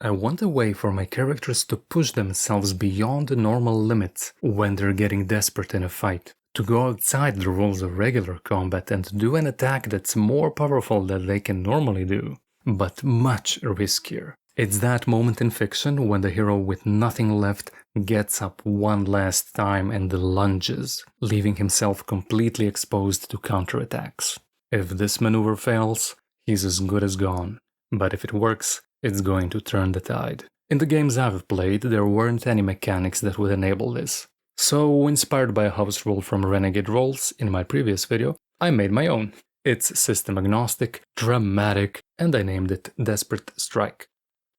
I want a way for my characters to push themselves beyond the normal limits when they're getting desperate in a fight, to go outside the rules of regular combat and do an attack that's more powerful than they can normally do, but much riskier. It's that moment in fiction when the hero with nothing left gets up one last time and lunges, leaving himself completely exposed to counterattacks. If this maneuver fails, he's as good as gone, but if it works, it's going to turn the tide. In the games I've played, there weren't any mechanics that would enable this. So, inspired by a house rule from Renegade Rolls in my previous video, I made my own. It's system-agnostic, dramatic, and I named it Desperate Strike.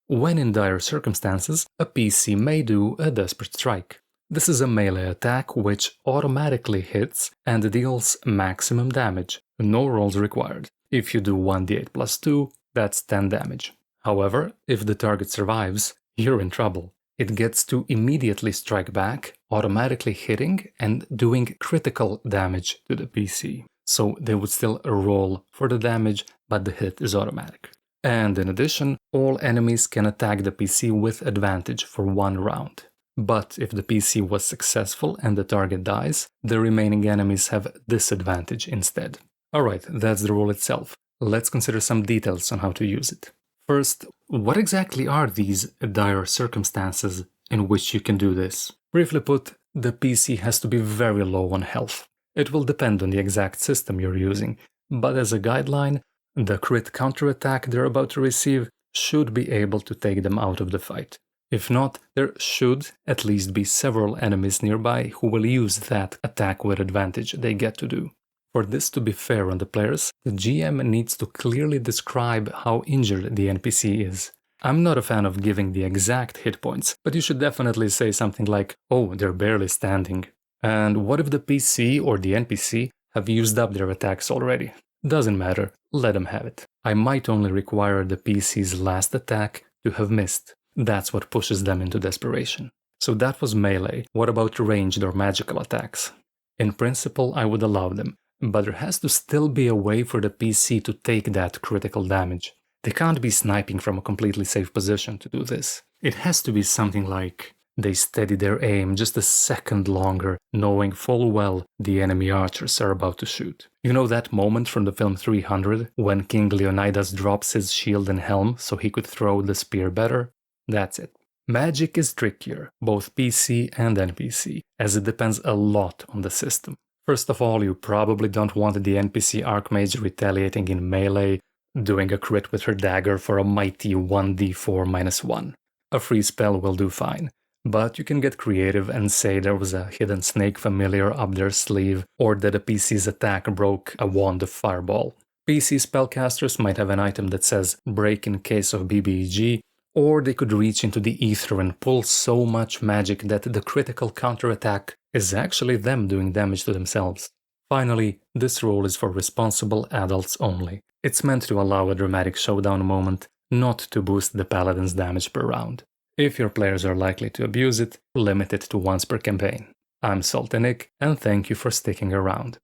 When in dire circumstances, a PC may do a Desperate Strike. This is a melee attack which automatically hits and deals maximum damage, no rolls required. If you do 1d8 plus 2, that's 10 damage. However, if the target survives, you're in trouble. It gets to immediately strike back, automatically hitting and doing critical damage to the PC. So they would still roll for the damage, but the hit is automatic. And in addition, all enemies can attack the PC with advantage for 1 round. But if the PC was successful and the target dies, the remaining enemies have disadvantage instead. Alright, that's the rule itself. Let's consider some details on how to use it. First, what exactly are these dire circumstances in which you can do this? Briefly put, the PC has to be very low on health. It will depend on the exact system you're using, but as a guideline, the crit counterattack they're about to receive should be able to take them out of the fight. If not, there should at least be several enemies nearby who will use that attack with advantage they get to do. For this to be fair on the players, the GM needs to clearly describe how injured the NPC is. I'm not a fan of giving the exact hit points, but you should definitely say something like, oh, they're barely standing. And what if the PC or the NPC have used up their attacks already? Doesn't matter, let them have it. I might only require the PC's last attack to have missed. That's what pushes them into desperation. So that was melee. What about ranged or magical attacks? In principle, I would allow them, but there has to still be a way for the PC to take that critical damage. They can't be sniping from a completely safe position to do this. It has to be something like they steady their aim just a second longer, knowing full well the enemy archers are about to shoot. You know that moment from the film 300, when King Leonidas drops his shield and helm so he could throw the spear better? That's it. Magic is trickier, both PC and NPC, as it depends a lot on the system. First of all, you probably don't want the NPC Archmage retaliating in melee, doing a crit with her dagger for a mighty 1d4-1. A free spell will do fine, but you can get creative and say there was a hidden snake familiar up their sleeve, or that a PC's attack broke a wand of fireball. PC spellcasters might have an item that says break in case of BBEG, or they could reach into the ether and pull so much magic that the critical counterattack is actually them doing damage to themselves. Finally, this rule is for responsible adults only. It's meant to allow a dramatic showdown moment, not to boost the paladin's damage per round. If your players are likely to abuse it, limit it to once per campaign. I'm Salty Nick, and thank you for sticking around.